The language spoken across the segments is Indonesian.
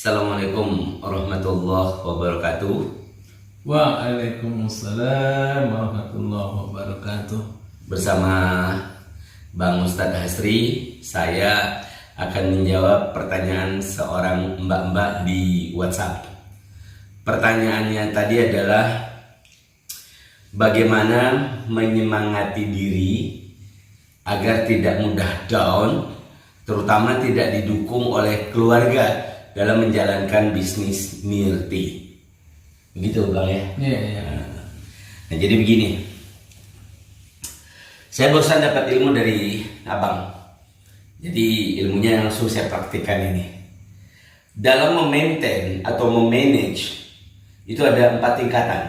Assalamualaikum warahmatullahi wabarakatuh. Waalaikumsalam warahmatullahi wabarakatuh. Bersama Bang Ustadz Hasri, saya akan menjawab pertanyaan seorang mbak-mbak di WhatsApp. Pertanyaannya tadi adalah bagaimana menyemangati diri agar tidak mudah down, terutama tidak didukung oleh keluarga dalam menjalankan bisnis Mirti. Begitu Bang ya? Iya. Nah, jadi begini. Saya bosan dapat ilmu dari Abang. Jadi ilmunya langsung saya praktikkan ini. Dalam memaintain atau memanage itu ada 4 tingkatan.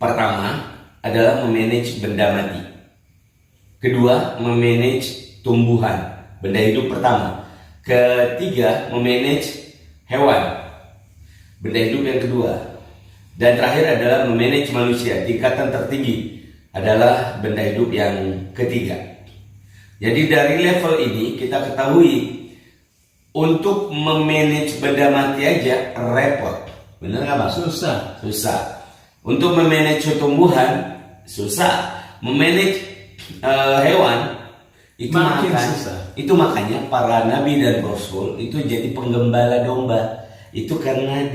Pertama adalah memanage benda mati. Kedua, memanage tumbuhan, benda hidup pertama. Ketiga, memanage hewan, benda hidup yang kedua. Dan terakhir adalah memanage manusia, tingkatan tertinggi adalah benda hidup yang ketiga. Jadi dari level ini kita ketahui untuk memanage benda mati aja repot. Bener nggak Bang? Susah. Untuk memanage tumbuhan susah. Memanage hewan itu makin susah. Itu makanya para nabi dan rasul itu jadi penggembala domba. Itu karena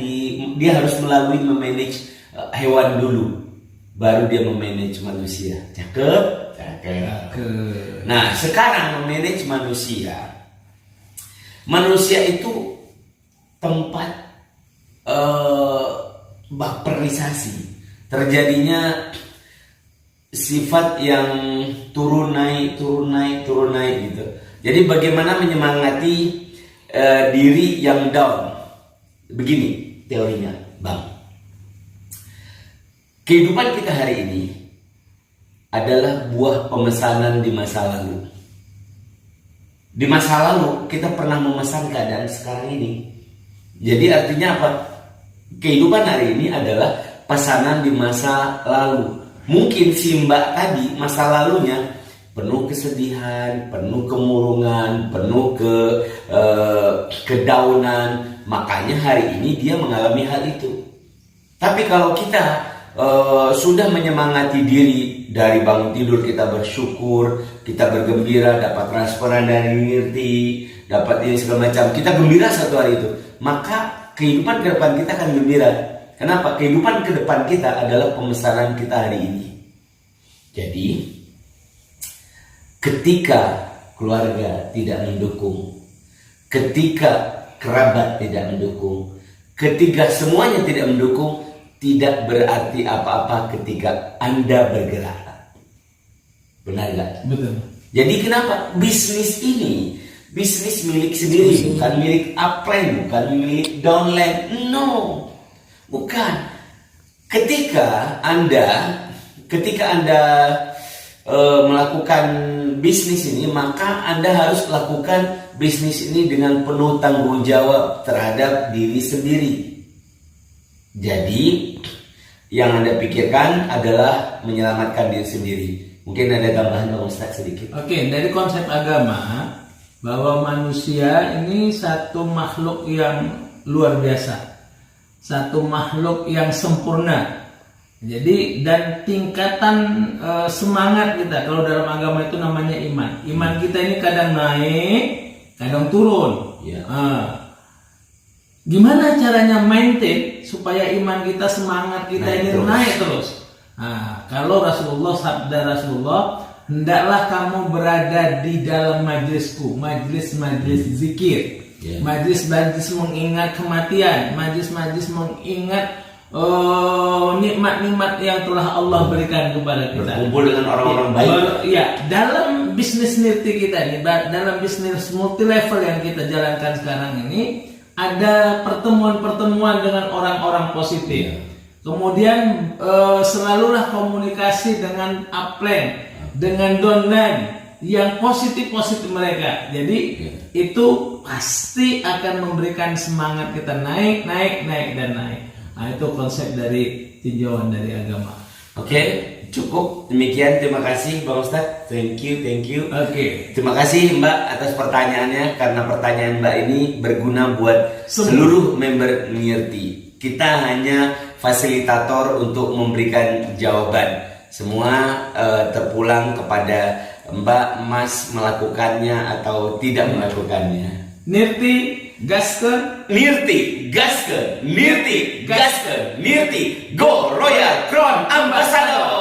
dia harus melalui memanage hewan dulu, baru dia memanage manusia. Cakep. Nah, sekarang memanage manusia. Manusia itu tempat baperisasi. Terjadinya sifat yang turun naik gitu. Jadi bagaimana menyemangati diri yang down? Begini teorinya, Bang. Kehidupan kita hari ini adalah buah pemesanan di masa lalu. Di masa lalu kita pernah memesan keadaan sekarang ini. Jadi artinya apa? Kehidupan hari ini adalah pesanan di masa lalu. Mungkin si Mbak tadi masa lalunya penuh kesedihan, penuh kemurungan, penuh kedaunan. Makanya hari ini dia mengalami hal itu. Tapi kalau kita sudah menyemangati diri, dari bangun tidur kita bersyukur, kita bergembira, dapat transferan dari Mirti, dapat ini segala macam, kita gembira satu hari itu, maka kehidupan ke depan kita akan gembira. Kenapa? Kehidupan ke depan kita adalah pemesanan kita hari ini. Jadi ketika keluarga tidak mendukung, ketika kerabat tidak mendukung, ketika semuanya tidak mendukung, tidak berarti apa-apa ketika Anda bergerak. Benar gak? Betul. Jadi kenapa? Bisnis ini bisnis milik sendiri, bukan milik upline, bukan milik downline. No, bukan. Ketika Anda melakukan bisnis ini, maka Anda harus lakukan bisnis ini dengan penuh tanggung jawab terhadap diri sendiri. Jadi yang Anda pikirkan adalah menyelamatkan diri sendiri. Mungkin ada tambahan Bang Ustaz sedikit. Oke, dari konsep agama bahwa manusia ini satu makhluk yang luar biasa, satu makhluk yang sempurna. Jadi dan tingkatan semangat kita, kalau dalam agama itu namanya iman. Iman kita ini kadang naik, kadang turun. Ya. Gimana caranya maintain supaya iman kita, semangat kita naik terus? Nah, kalau sabda Rasulullah, hendaklah kamu berada di dalam majlisku, majlis zikir, majlis mengingat kematian, majlis mengingat nikmat-nikmat yang telah Allah berikan kepada kita. Berkumpul dengan orang-orang baik. Dalam bisnis Mirti kita ini, dalam bisnis multi level yang kita jalankan sekarang ini, ada pertemuan-pertemuan dengan orang-orang positif. Kemudian selalulah komunikasi dengan upline, dengan downline yang positif mereka. Jadi itu pasti akan memberikan semangat kita naik. Nah, itu konsep dari tinjauan dari agama. Oke, cukup demikian. Terima kasih Bang Ustadz. Thank you. Oke. Terima kasih Mbak atas pertanyaannya, karena pertanyaan Mbak ini berguna buat seluruh member Nirti. Kita hanya fasilitator untuk memberikan jawaban. Semua terpulang kepada Mbak Mas melakukannya atau tidak melakukannya. Nirti gaskeun. Nirti gaskeun, Nirti gaskeun, Nirti Go Royal Crown Ambassador.